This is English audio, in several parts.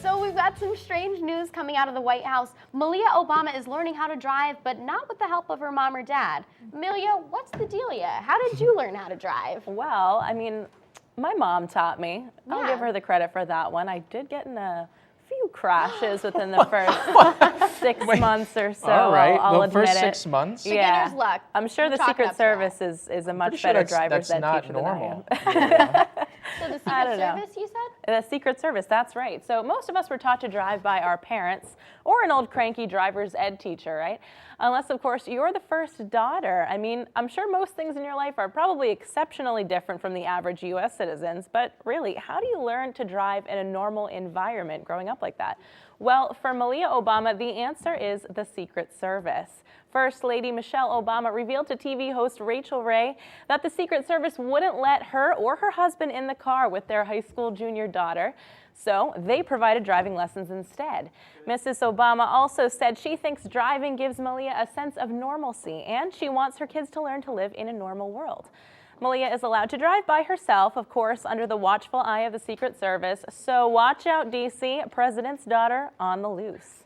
So we've got some strange news coming out of the White House. Malia Obama is learning how to drive, but not with the help of her mom or dad. Malia, what's the dealio? How did you learn how to drive? Well, I mean, my mom taught me. I'll give her the credit for that one. I did get in a few crashes within the first 6 months or so. All right, I'll the admit first it. 6 months? Beginner's luck. I'm sure the Chalk it Secret up to that. Service is a much Pretty sure better driver's that's ed not teacher than I am. normal. Yeah. So the I Secret don't know. Service, you said? The Secret Service, that's right. So most of us were taught to drive by our parents or an old cranky driver's ed teacher, right? Unless, of course, you're the first daughter. I mean, I'm sure most things in your life are probably exceptionally different from the average U.S. citizens, but really, how do you learn to drive in a normal environment growing up like that? Well, for Malia Obama, the answer is the Secret Service. First Lady Michelle Obama revealed to TV host Rachel Ray that the Secret Service wouldn't let her or her husband in the car with their high school junior daughter, so they provided driving lessons instead. Mrs. Obama also said she thinks driving gives Malia a sense of normalcy, and she wants her kids to learn to live in a normal world. Malia is allowed to drive by herself, of course, under the watchful eye of the Secret Service, so watch out, D.C., President's daughter on the loose.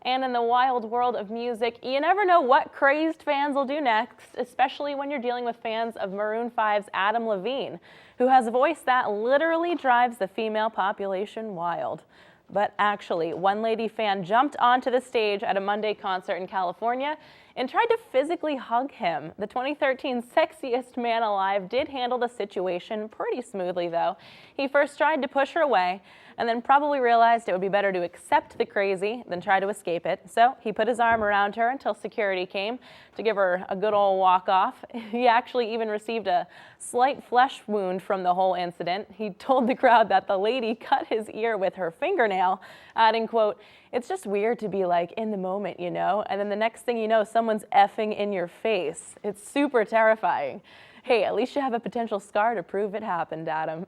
And in the wild world of music, you never know what crazed fans will do next, especially when you're dealing with fans of Maroon 5's Adam Levine, who has a voice that literally drives the female population wild. But actually, one lady fan jumped onto the stage at a Monday concert in California and tried to physically hug him. The 2013 sexiest man alive did handle the situation pretty smoothly, though. He first tried to push her away and then probably realized it would be better to accept the crazy than try to escape it. So he put his arm around her until security came to give her a good old walk off. He actually even received a slight flesh wound from the whole incident. He told the crowd that the lady cut his ear with her fingernail, adding, quote, "It's just weird to be like in the moment, you know? And then the next thing you know, someone's effing in your face. It's super terrifying. Hey, at least you have a potential scar to prove it happened, Adam."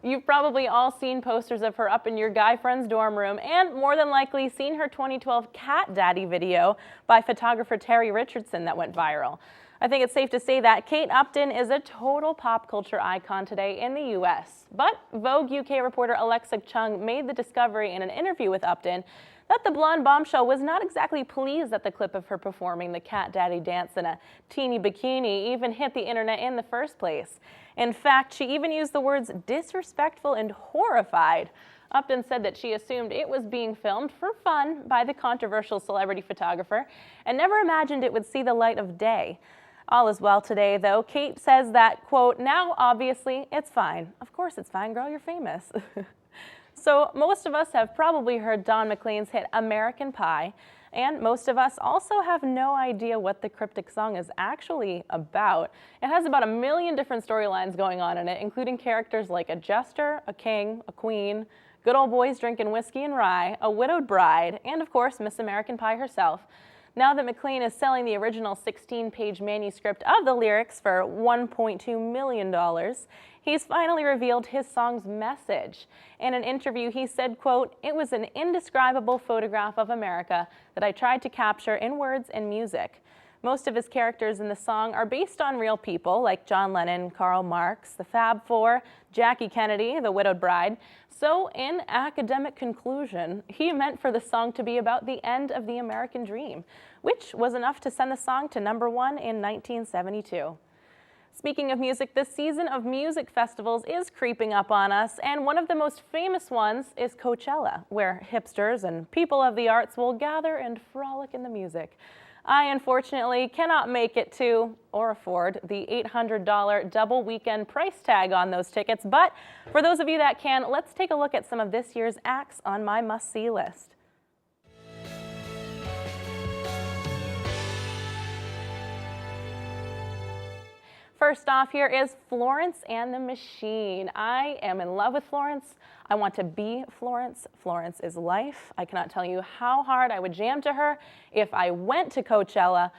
You've probably all seen posters of her up in your guy friend's dorm room, and more than likely seen her 2012 Cat Daddy video by photographer Terry Richardson that went viral. I think it's safe to say that Kate Upton is a total pop culture icon today in the U.S. But Vogue UK reporter Alexa Chung made the discovery in an interview with Upton that the blonde bombshell was not exactly pleased that the clip of her performing the Cat Daddy dance in a teeny bikini even hit the internet in the first place. In fact, she even used the words disrespectful and horrified. Upton said that she assumed it was being filmed for fun by the controversial celebrity photographer and never imagined it would see the light of day. All is well today, though. Kate says that, quote, "Now, obviously, it's fine." Of course it's fine, girl, you're famous. So most of us have probably heard Don McLean's hit American Pie, and most of us also have no idea what the cryptic song is actually about. It has about 1 million different storylines going on in it, including characters like a jester, a king, a queen, good old boys drinking whiskey and rye, a widowed bride, and of course Miss American Pie herself. Now that McLean is selling the original 16-page manuscript of the lyrics for $1.2 million, he's finally revealed his song's message. In an interview, he said, quote, "It was an indescribable photograph of America that I tried to capture in words and music." Most of his characters in the song are based on real people like John Lennon, Karl Marx, the Fab Four, Jackie Kennedy, the widowed bride. So in academic conclusion, he meant for the song to be about the end of the American dream, which was enough to send the song to #1 in 1972. Speaking of music, this season of music festivals is creeping up on us, and one of the most famous ones is Coachella, where hipsters and people of the arts will gather and frolic in the music. I unfortunately cannot make it to or afford the $800 double weekend price tag on those tickets, but for those of you that can, let's take a look at some of this year's acts on my must-see list. First off, here is Florence and the Machine. I am in love with Florence. I want to be Florence. Florence is life. I cannot tell you how hard I would jam to her if I went to Coachella.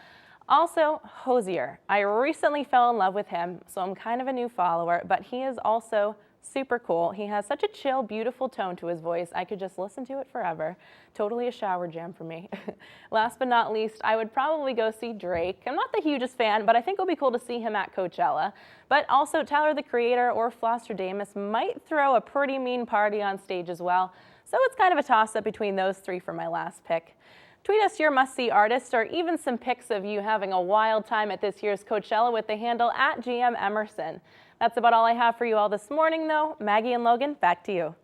Also, Hozier. I recently fell in love with him, so I'm kind of a new follower, but he is also super cool. He has such a chill, beautiful tone to his voice. I could just listen to it forever. Totally a shower jam for me. Last but not least, I would probably go see Drake. I'm not the hugest fan, but I think it would be cool to see him at Coachella. But also Tyler, the Creator, or Flosstradamus might throw a pretty mean party on stage as well. So it's kind of a toss-up between those three for my last pick. Tweet us your must-see artists or even some pics of you having a wild time at this year's Coachella with the handle @GM Emerson. That's about all I have for you all this morning, though. Maggie and Logan, back to you.